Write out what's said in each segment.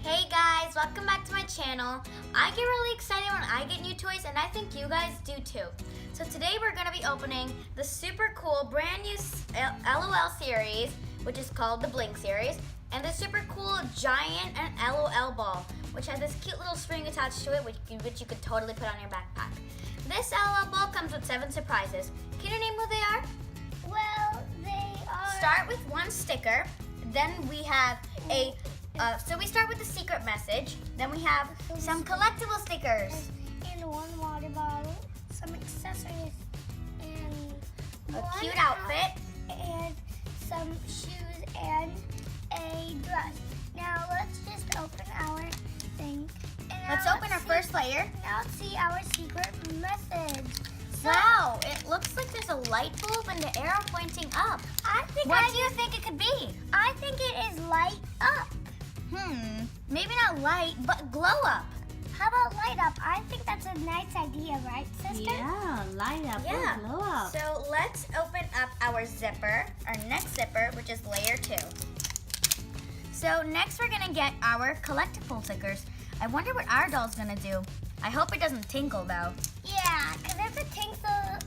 Hey guys, welcome back to my channel. I get really excited when I get new toys, and I think you guys do too. So today we're going to be opening the super cool brand new LOL series, which is called the Blink series, and the super cool giant and LOL ball, which has this cute little string attached to it, which you could totally put on your backpack. This LOL ball comes with 7 surprises. Can you name who they are? Well, they are... Start with one sticker, then we have so we start with the secret message, then we have some collectible stickers. And one water bottle, some accessories, and A cute outfit. and some shoes, and a dress. Now let's just open our thing. And Let's now open our see- first layer. Now let's see our secret message. So, Wow, it looks like there's a light bulb and the arrow pointing up. What do you think it could be? I think it is light up. Maybe not light, but glow up. How about light up? I think that's a nice idea, right, sister? Yeah, light up, Yeah. glow up. So let's open up our zipper, our next zipper, which is layer 2. So next we're gonna get our collectible stickers. I wonder what our doll's gonna do. I hope it doesn't tinkle though. Yeah, because if it tinkles,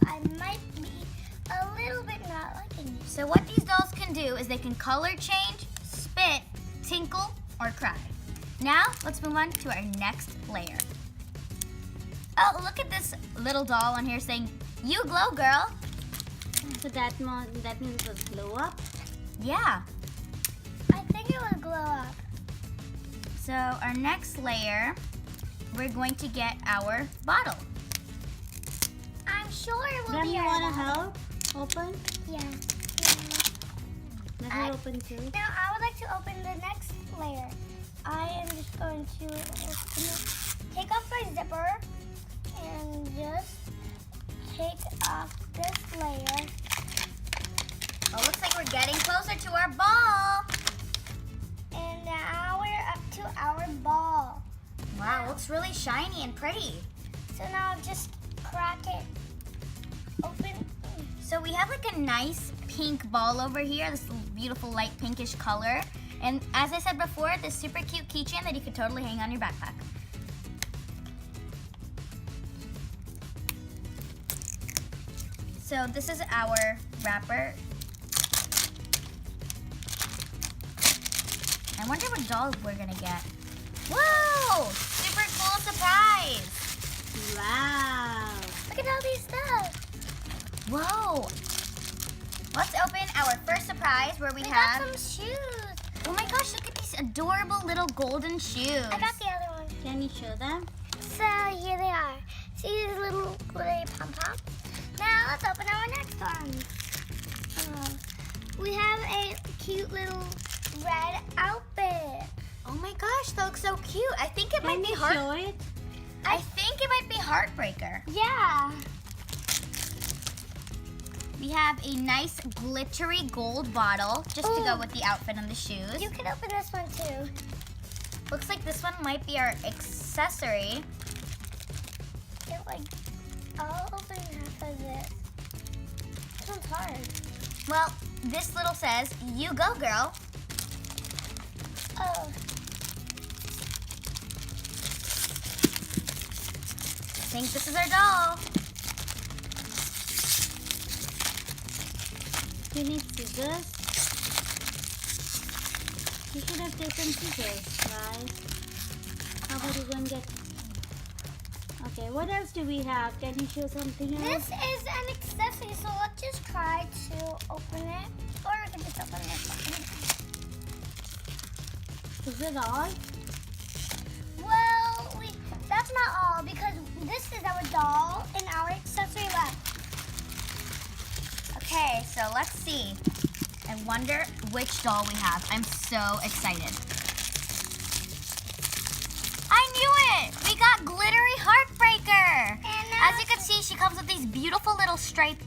I might be a little bit not liking it. So what these dolls can do is they can color change, spit, tinkle, or cry. Now, let's move on to our next layer. Oh, look at this little doll on here saying, "You glow, girl." So that means it will glow up. Yeah. I think it will glow up. So our next layer, we're going to get our bottle. I'm sure it will Then be you our want to bottle. help open? Yeah. Let I- me open too. Now I would like to open the next layer. I am just going to take off my zipper and just take off this layer. Oh, looks like we're getting closer to our ball. And now we're up to our ball. Wow, looks really shiny and pretty. So now just crack it open. So we have like a nice pink ball over here, this beautiful light pinkish color. And as I said before, this super cute keychain that you could totally hang on your backpack. So this is our wrapper. I wonder what doll we're gonna get. Whoa! Super cool surprise! Wow. Look at all these stuff. Whoa! Let's open our first surprise where we We have... got some shoes. Oh my gosh, look at these adorable little golden shoes. I got the other one. Can you show them? So here they are. See these little glittery pom-poms? Now let's open our next one. We have a cute little red outfit. Oh my gosh, that looks so cute. I think it Can might be you heart. show it? I think it might be Heartbreaker. Yeah. We have a nice glittery gold bottle just to go Ooh. with the outfit and the shoes. You can open this one too. Looks like this one might be our accessory. I'll open half of this. This one's hard. Well, this little says, "You go, girl." Oh, I think this is our doll. You need scissors. You should have taken scissors, right? How about you go and get... Okay, what else do we have? Can you show something else? this is an accessory, so let's just try to open it. Or we can just open this one. Is it all? Well, that's not all because this is our doll and our accessory left. Okay, so let's see. I wonder which doll we have. I'm so excited. I knew it! We got Glittery Heartbreaker! And now As you can see, she comes with these beautiful little striped